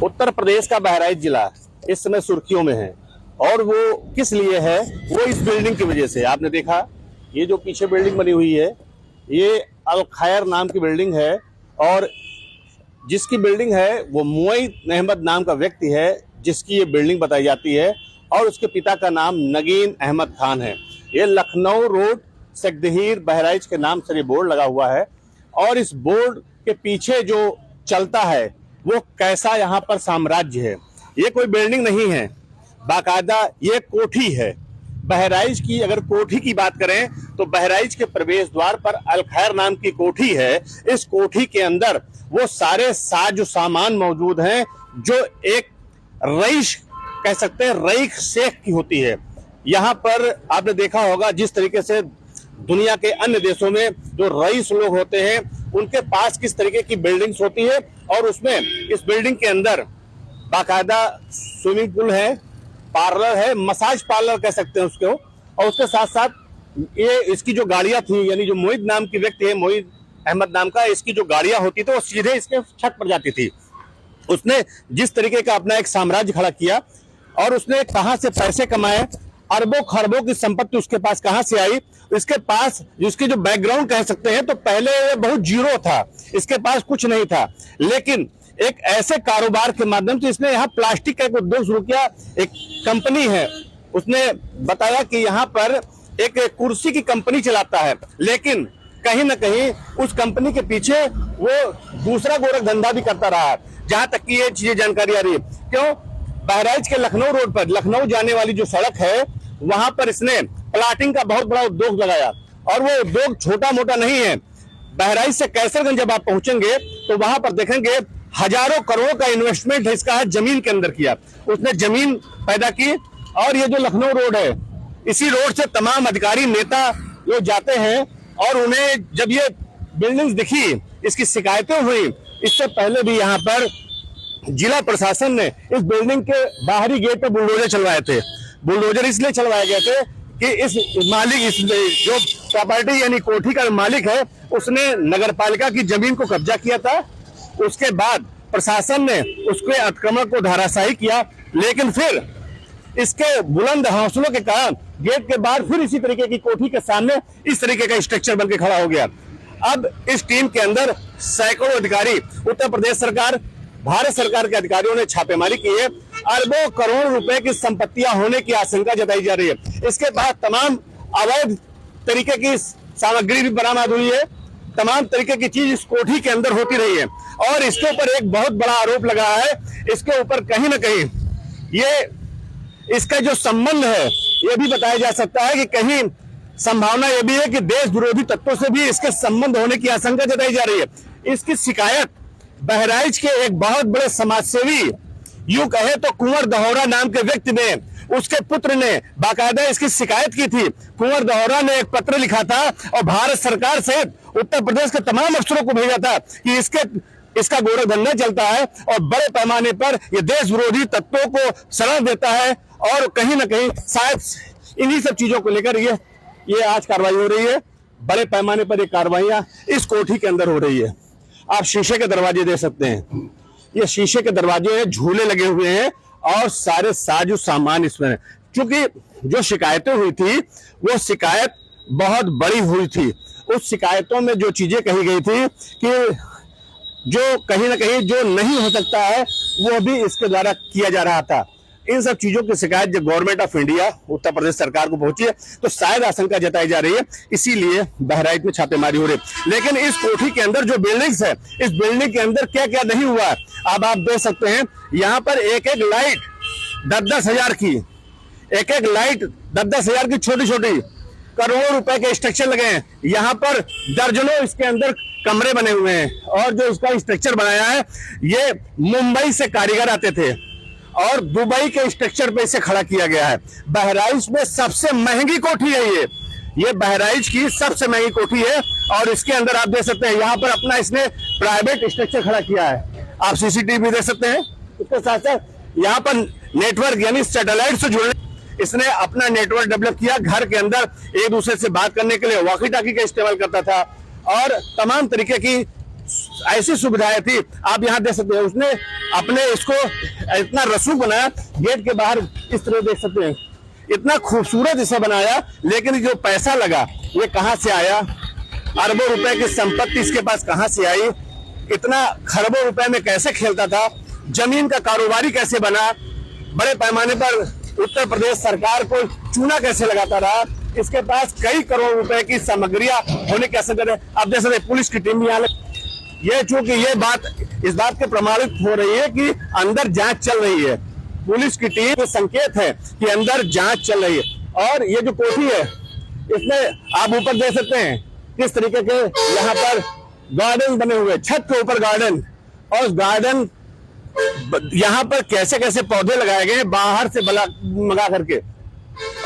उत्तर प्रदेश का बहराइच जिला इस समय सुर्खियों में है। और वो किस लिए है? वो इस बिल्डिंग की वजह से। आपने देखा ये जो पीछे बिल्डिंग बनी हुई है, ये अल खैर नाम की बिल्डिंग है। और जिसकी बिल्डिंग है वो मोईद अहमद नाम का व्यक्ति है जिसकी ये बिल्डिंग बताई जाती है। और उसके पिता का नाम नगीन अहमद खान है। ये लखनऊ रोड सेकदहीर बहराइच के नाम से ये बोर्ड लगा हुआ है। और इस बोर्ड के पीछे जो चलता है वो कैसा यहाँ पर साम्राज्य है। ये कोई बिल्डिंग नहीं है, बाकायदा ये कोठी है बहराइच की। अगर कोठी की बात करें तो बहराइच के प्रवेश द्वार पर अल खैर नाम की कोठी है। इस कोठी के अंदर वो सारे साज सामान मौजूद हैं जो एक रईस कह सकते हैं, रईख शेख की होती है। यहाँ पर आपने देखा होगा जिस तरीके से दुनिया के अन्य देशों में जो रईस लोग होते हैं उनके पास किस तरीके की बिल्डिंग्स होती है। और उसमें इस बिल्डिंग के अंदर बाकायदा स्विमिंग पूल है, पार्लर है, मसाज पार्लर कह सकते हैं उसको। और उसके साथ साथ ये इसकी जो गाड़ियां थी, यानी जो मोईद नाम की व्यक्ति है, मोईद अहमद नाम का, इसकी जो गाड़ियां होती थी वो सीधे इसके छत पर जाती थी। उसने जिस तरीके का अपना एक साम्राज्य खड़ा किया और उसने कहां से पैसे कमाए, अरबों खरबों की संपत्ति उसके पास कहां से आई। इसके पास जिसकी जो बैकग्राउंड कह सकते हैं तो पहले बहुत जीरो था, इसके पास कुछ नहीं था। लेकिन एक ऐसे कारोबार के माध्यम से इसने यहाँ प्लास्टिक का एक उद्योग शुरू किया। एक कंपनी है, उसने बताया कि यहाँ पर एक कुर्सी की कंपनी चलाता है, लेकिन कहीं ना कहीं उस कंपनी के पीछे वो दूसरा गोरख धंधा भी करता रहा है। जहां तक कि ये चीजें जानकारी आ रही है। क्यों? बहराइच के लखनऊ रोड पर लखनऊ जाने वाली जो सड़क है वहां पर इसने प्लाटिंग का बहुत बड़ा उद्योग लगाया। और वो उद्योग छोटा मोटा नहीं है। बहराइच से कैसरगंज जब आप पहुंचेंगे तो वहां पर देखेंगे हजारों करोड़ का इन्वेस्टमेंट है इसका है जमीन के अंदर किया। उसने जमीन पैदा की। और ये जो लखनऊ रोड है, इसी रोड से तमाम अधिकारी नेता जो जाते हैं और उन्हें जब ये बिल्डिंग्स दिखी, इसकी शिकायतें हुई, इससे पहले भी यहाँ पर जिला प्रशासन ने इस बिल्डिंग के बाहरी गेट पर बुलडोजर चलवाए थे। बुलडोजर इसलिए चलवाए गए थे कि इस मालिक, इस जो प्रॉपर्टी यानी कोठी का मालिक है, उसने नगरपालिका की जमीन को कब्जा किया था। उसके बाद प्रशासन ने उसके अतिक्रमण को धराशायी किया। लेकिन फिर इसके बुलंद हौसलों के कारण गेट के बाहर फिर इसी तरीके की कोठी के सामने इस तरीके का स्ट्रक्चर बनकर खड़ा हो गया। अब इस टीम के अंदर सैकड़ों अधिकारी, उत्तर प्रदेश सरकार, भारत सरकार के अधिकारियों ने छापेमारी की है। अरबों करोड़ रुपए की संपत्तियां होने की आशंका जताई जा रही है। इसके बाद तमाम अवैध तरीके की सामग्री भी बरामद हुई है। तमाम तरीके की चीज इस कोठी के अंदर होती रही है। और इसके ऊपर एक बहुत बड़ा आरोप लगा है। इसके ऊपर कहीं ना कहीं ये इसका जो संबंध है ये भी बताया जा सकता है कि कहीं संभावना यह भी है कि देश विरोधी तत्वों से भी इसके संबंध होने की आशंका जताई जा रही है। इसकी शिकायत बहराइच के एक बहुत बड़े समाजसेवी, यूं कहे तो कुंवर दहोरा नाम के व्यक्ति ने, उसके पुत्र ने बाकायदा इसकी शिकायत की थी। कुंवर दहोरा ने एक पत्र लिखा था और भारत सरकार सहित उत्तर प्रदेश के तमाम अफसरों को भेजा था कि इसका गोरख धंधा चलता है और बड़े पैमाने पर यह देश विरोधी तत्वों को शरण देता है। और कहीं ना कहीं शायद इन्हीं सब चीजों को लेकर ये आज कार्रवाई हो रही है। बड़े पैमाने पर ये कार्रवाइयां इस कोठी के अंदर हो रही है। आप शीशे के दरवाजे देख सकते हैं, ये शीशे के दरवाजे हैं, झूले लगे हुए हैं और सारे साजो सामान इसमें है। क्योंकि जो शिकायतें हुई थी वो शिकायत बहुत बड़ी हुई थी। उस शिकायतों में जो चीजें कही गई थी कि जो कहीं ना कहीं जो नहीं हो सकता है वो भी इसके द्वारा किया जा रहा था। इन सब चीजों की शिकायत जब government of India Uttar Pradesh सरकार को पहुंची है तो शायद आशंका जताई जा रही है, इसीलिए बहराइच में छापेमारी हो रही है। लेकिन इस कोठी के अंदर जो बिल्डिंग्स है, इस बिल्डिंग के अंदर क्या क्या नहीं हुआ है अब आप देख सकते हैं। यहाँ पर एक एक लाइट 10-10 हजार की, एक एक लाइट 10-10 हजार की, छोटी छोटी, करोड़ों रुपए के स्ट्रक्चर लगे हैं। यहाँ पर दर्जनों इसके अंदर कमरे बने हुए हैं। और जो इसका स्ट्रक्चर बनाया है ये मुंबई से कारीगर आते थे और दुबई के स्ट्रक्चर पे इसे खड़ा किया गया है। बहराइच में सबसे महंगी कोठी है ये बहराइच की सबसे महंगी कोठी है। और इसके अंदर आप देख सकते हैं यहाँ पर अपना इसने प्राइवेट स्ट्रक्चर खड़ा किया है। आप सीसीटीवी देख सकते हैं। इसके साथ साथ यहाँ पर नेटवर्क यानी सैटेलाइट से जुड़ने इसने अपना नेटवर्क डेवलप किया। घर के अंदर एक दूसरे से बात करने के लिए वॉकी टॉकी का इस्तेमाल करता था और तमाम तरीके की ऐसी सुविधाएं थी। आप यहाँ देख सकते हैं, उसने अपने इसको इतना रसूख बनाया, गेट के बाहर इस तरह देख सकते हैं, इतना खूबसूरत इसे बनाया। लेकिन जो पैसा लगा ये कहाँ से आया, अरबों रुपए की संपत्ति इसके पास कहाँ से आई, इतना खरबों रुपए में कैसे खेलता था, जमीन का कारोबारी कैसे बना, बड़े पैमाने पर उत्तर प्रदेश सरकार को चूना कैसे लगाता रहा, इसके पास कई करोड़ रुपए की सामग्रियां होने के असर है। अब जैसे पुलिस की टीम भी यहाँ, ये चूंकि ये बात इस बात के प्रमाणित हो रही है कि अंदर जांच चल रही है, पुलिस की टीम को संकेत है कि अंदर जांच चल रही है। और ये जो कोठी है इसमें आप ऊपर देख सकते हैं किस तरीके के यहाँ पर गार्डन बने हुए, छत के ऊपर गार्डन, और गार्डन यहाँ पर कैसे कैसे पौधे लगाए गए बाहर से मंगा करके,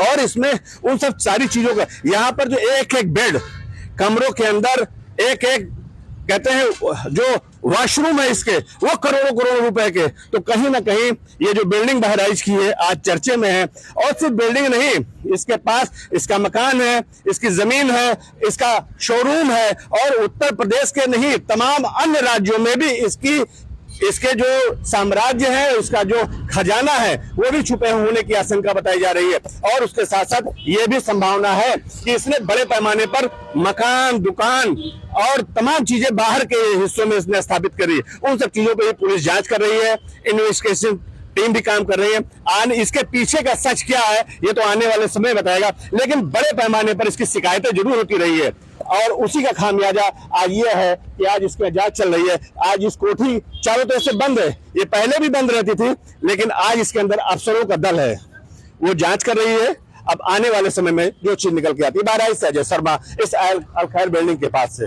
और इसमें उन सब सारी चीजों का यहाँ पर जो एक एक बेड, कमरों के अंदर एक एक कहते हैं जो वॉशरूम है इसके, वो करोड़ों करोड़ों रुपए के। तो कहीं ना कहीं ये जो बिल्डिंग बहराइच की है आज चर्चे में है। और सिर्फ बिल्डिंग नहीं, इसके पास इसका मकान है, इसकी जमीन है, इसका शोरूम है, और उत्तर प्रदेश के नहीं तमाम अन्य राज्यों में भी इसके जो साम्राज्य है, इसका जो खजाना है, वो भी छुपे होने की आशंका बताई जा रही है। और उसके साथ साथ ये भी संभावना है कि इसने बड़े पैमाने पर मकान, दुकान और तमाम चीजें बाहर के हिस्सों में इसने स्थापित करी है। उन सब चीजों पर पुलिस जांच कर रही है, इन्वेस्टिगेशन टीम भी काम कर रही है। इसके पीछे का सच क्या है ये तो आने वाले समय बताएगा, लेकिन बड़े पैमाने पर इसकी शिकायतें जरूर होती रही है, और उसी का खामियाजा आज ये है कि आज इसकी जांच चल रही है। आज इस कोठी चारों तरफ से बंद है, ये पहले भी बंद रहती थी, लेकिन आज इसके अंदर अफसरों का दल है, वो जांच कर रही है। अब आने वाले समय में जो चीज निकल के आती है। बहराइच से अजय शर्मा, इस अल खैर बिल्डिंग के पास से।